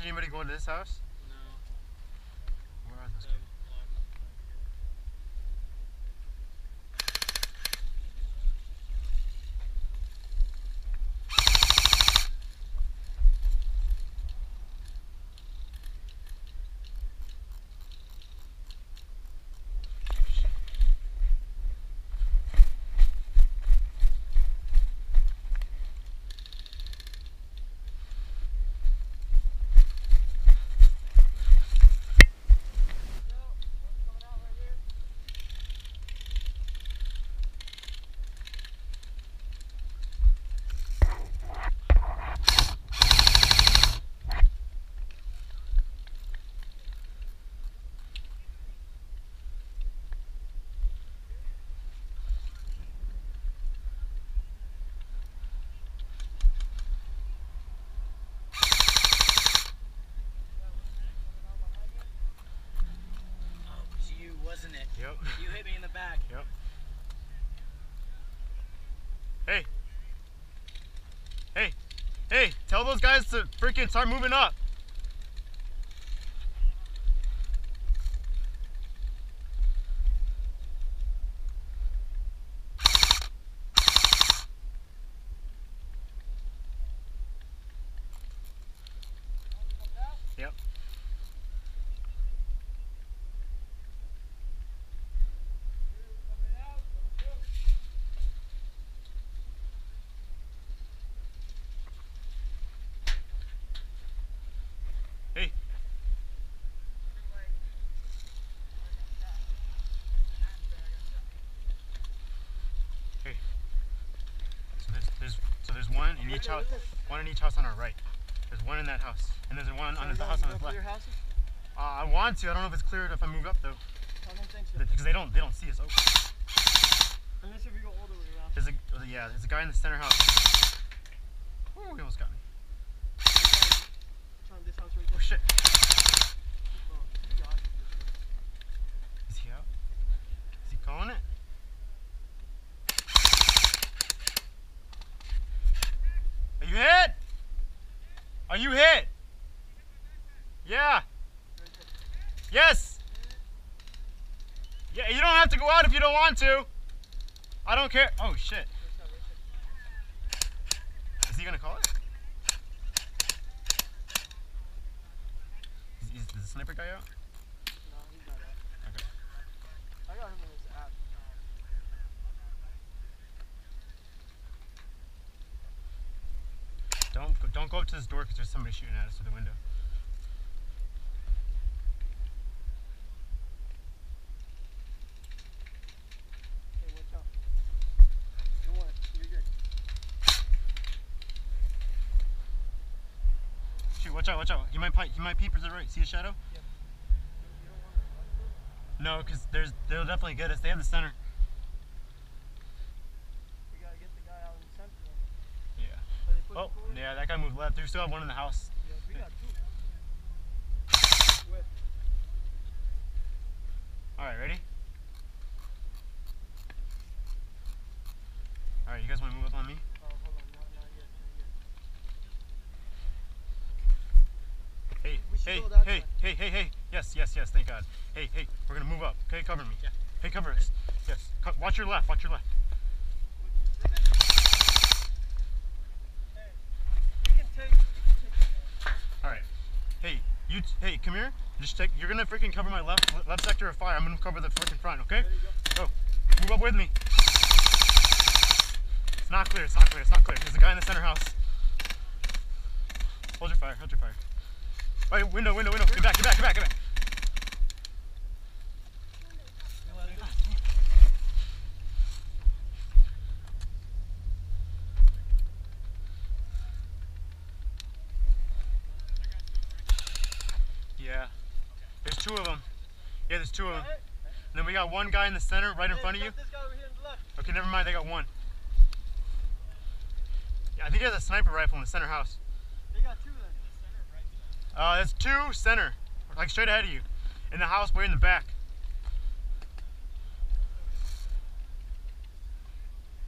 see anybody going to this house? No. Where are those guys? Wasn't it? Yep. You hit me in the back. Yep. Hey. Hey. Hey, tell those guys to freaking start moving up. Yep. Hey. Hey. So there's one in each house. One in each house on our right. There's one in that house, and there's one on the house on the left. I want to. I don't know if it's cleared if I move up though. I don't think so. Because they don't see us. Oh. Unless if we go all the way around. There's a guy in the center house. Oh, he almost got me. This house right there. Oh shit. Oh, you got it. Is he out? Is he calling it? Are you hit? Are you hit? Yeah. Yes. Yeah, you don't have to go out if you don't want to. I don't care. Oh shit. Is he gonna call it? Is the sniper guy out? No, he's not out. Okay. I got him in his app. Don't go up to this door because there's somebody shooting at us through the window. Hey, watch out. Don't worry, you're good. Shoot, watch out. He might peep to the right. See a shadow? Yep. You don't want to run through? No, because they'll definitely get us. They have the center. We gotta get the guy out in the center though. Yeah. Are they pushing Oh, forward? yeah, that guy moved left. There's still have one in the house. Yeah, we got two. Where? Alright, ready? Alright, you guys want to move up on me? Oh, hold on, not yet, Hey, We should hey, go that hey, way. hey. Yes, thank God. Hey, we're gonna move up. Okay, cover me. Yeah. Hey, cover us. Yes. Watch your left. Hey, you can take Alright. Hey, hey, come here. You're gonna freaking cover my left sector of fire. I'm gonna cover the freaking front, okay? There you go. Go. Move up with me. It's not clear. There's a guy in the center house. Hold your fire. Right, window. Get back. Yeah. There's two of them. Yeah, there's two of them. And then we got one guy in the center right in front of you. This guy over here on the left. Okay, never mind. They got one. Yeah, I think he has a sniper rifle in the center house. They got two then. There's two center, like straight ahead of you, in the house way in the back.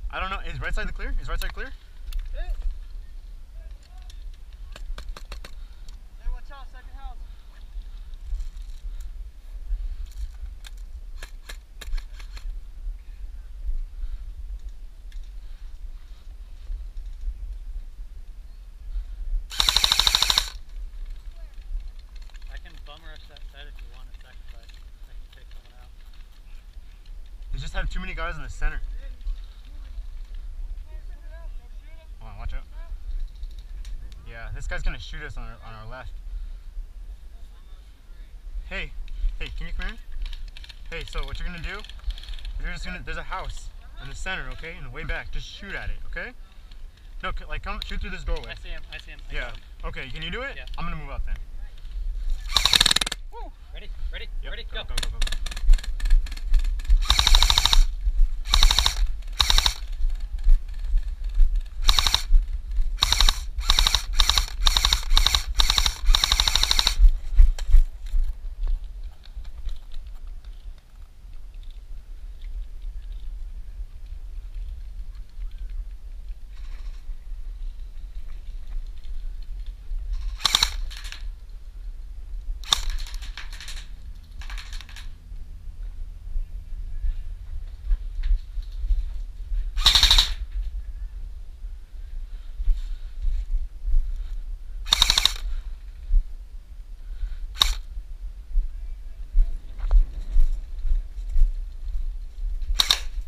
I don't know. Is right side clear? Hey, watch out. have too many guys in the center. Hold on, watch out. Yeah, this guy's gonna shoot us on our left. Hey, can you come here? Hey, so what you're gonna do? You're just gonna. There's a house in the center, okay, in the way back. Just shoot at it, okay? No, like come shoot through this doorway. I see him. I see him. Yeah. Okay, can you do it? Yeah. I'm gonna move out then. Woo. Ready? Ready? Yep, Ready? go.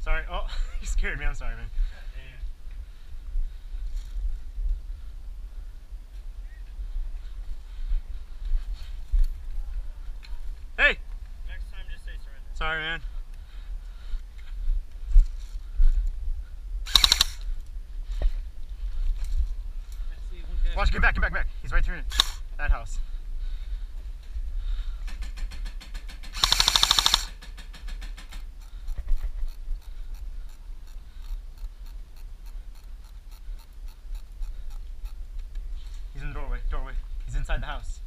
Sorry. Oh, you scared me. I'm sorry, man. Hey! Next time, just say surrender. Sorry, man. I see one guy. Watch, get back. He's right through that house. He's in the doorway. He's inside the house.